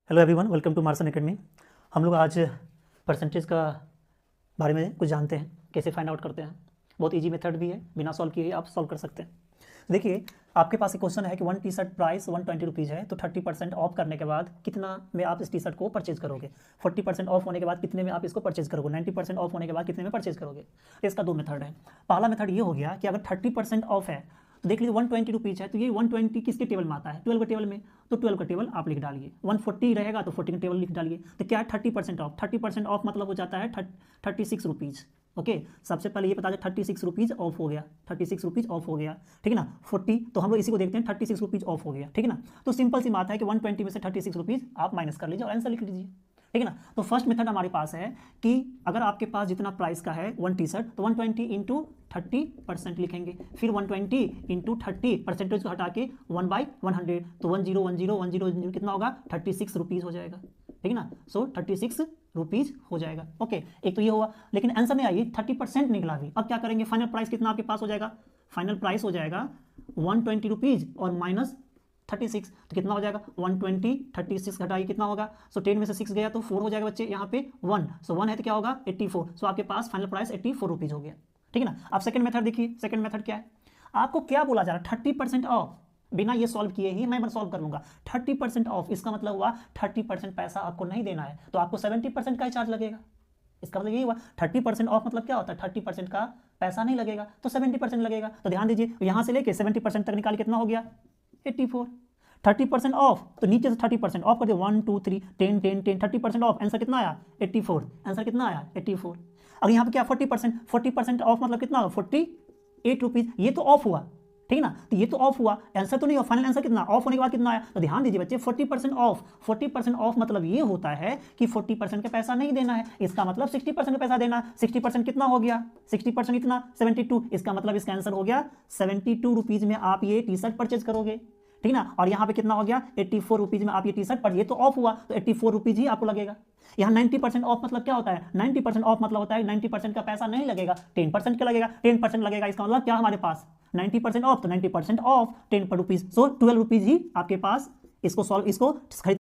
Hello everyone, welcome to Marson academy. हम लोग आज परसेंटेज का बारे में कुछ जानते हैं, कैसे फाइंड आउट करते हैं। बहुत इजी मेथड भी है, बिना सॉल्व किए आप सॉल्व कर सकते हैं। देखिए, आपके पास एक क्वेश्चन है कि one T shirt price 120 rupees है, तो 30% ऑफ करने के बाद कितना में आप इस टी शर्ट को परचेज करोगे। 40% ऑफ होने के बाद कितने में आप इसको परचेज करोगे। 90% ऑफ होने के बाद कितने में परचेज करोगे। इसका दो मेथड है। पहला मेथड ये हो गया कि अगर 30% ऑफ है तो देख लीजिए 120 रुपीज़ है, तो ये 120 किसके टेबल में आता है, 12 के टेबल में। तो 12 का टेबल आप लिख डालिए। 140 रहेगा तो 40 का टेबल लिख डालिए। तो क्या है 30% ऑफ। 30% ऑफ मतलब हो जाता है 36 रुपीज़। ओके, सबसे पहले ये बता दें 36 रुपीज़ ऑफ हो गया। 36 रुपीज़ ऑफ हो गया, ठीक है ना। 40 तो हम लोग इसी को देखते हैं, 36 रुपीज़ ऑफ हो गया, ठीक है ना। तो सिंपल सी बात है कि 120 में से 36 रुपीज़ आप माइनस कर लीजिए और आंसर लिख लीजिए, ठीक है ना। तो फर्स्ट मेथड हमारे पास है कि अगर आपके पास जितना प्राइस का है वन टी शर्ट, तो 120 इंटू 30% लिखेंगे। फिर 120 इंटू 30 परसेंटेज को हटा के 1/100, तो 1010 कितना होगा 36 रुपीज़ हो जाएगा, ठीक है ना। सो 36 रुपीज़ हो जाएगा। ओके, एक तो ये हुआ, लेकिन आंसर नहीं आई, 30% निकला भी। अब क्या करेंगे, फाइनल प्राइस कितना आपके पास हो जाएगा। फाइनल प्राइस हो जाएगा 120 रुपीज़ और माइनस 36, तो कितना हो जाएगा 120, 36 घटाइए कितना होगा। सो 10 में से 6 गया तो 4 हो जाएगा बच्चे, यहाँ पे 1, सो 1 है तो क्या होगा 84। सो आपके पास फाइनल प्राइस 84 रुपीज़ हो गया, ठीक है ना। अब सेकंड मेथड देखिए, सेकंड मेथड क्या है, आपको क्या बोला जा रहा है 30% ऑफ। बिना ये सॉल्व किए ही मैं सॉल्व कर लूंगा। 30% ऑफ, इसका मतलब हुआ 30% पैसा आपको नहीं देना है, तो आपको 70% का ही चार्ज लगेगा। इसका मतलब यही हुआ 30% ऑफ मतलब क्या होता है, 30% का पैसा नहीं लगेगा तो 70% लगेगा। तो ध्यान दीजिए, यहाँ से लेके 70% तक निकाल कितना हो गया 84। 30% ऑफ, तो नीचे से 30% ऑफ कर दिया, 1 2 3 10 10 10, 30% ऑफ, आंसर कितना आया 84। आंसर कितना आया 84। अब यहाँ पे क्या 40% ऑफ मतलब कितना होगा 48 रुपीज़। ये तो ऑफ हुआ, ठीक है ना। तो ये तो ऑफ हुआ, आंसर तो नहीं हुआ। फाइनल आंसर कितना, ऑफ होने के बाद कितना आया। तो ध्यान दीजिए बच्चे, 40% ऑफ, 40% ऑफ मतलब ये होता है कि 40% का पैसा नहीं देना है। इसका मतलब 60% का पैसा देना। 60% कितना हो गया, 60% इतना 72। इसका मतलब इसका आंसर हो गया 72 रुपीज़ में आप ये टी शर्ट परचेज करोगे, ठीक ना। और यहाँ पे कितना हो गया 84 रुपीज़ में आप ये टी शर्ट पर, ये तो ऑफ हुआ तो 84 रुपीज़ ही आपको लगेगा। यहाँ 90% ऑफ मतलब क्या होता है, 90% ऑफ मतलब होता है 90% का पैसा नहीं लगेगा, 10% का लगेगा। 10% लगेगा, इसका मतलब क्या हमारे पास 90% ऑफ, तो 90% ऑफ 10 रुपीज़, सो 12 रुपीज़ ही आपके पास। इसको सॉल्व, इसको खरीद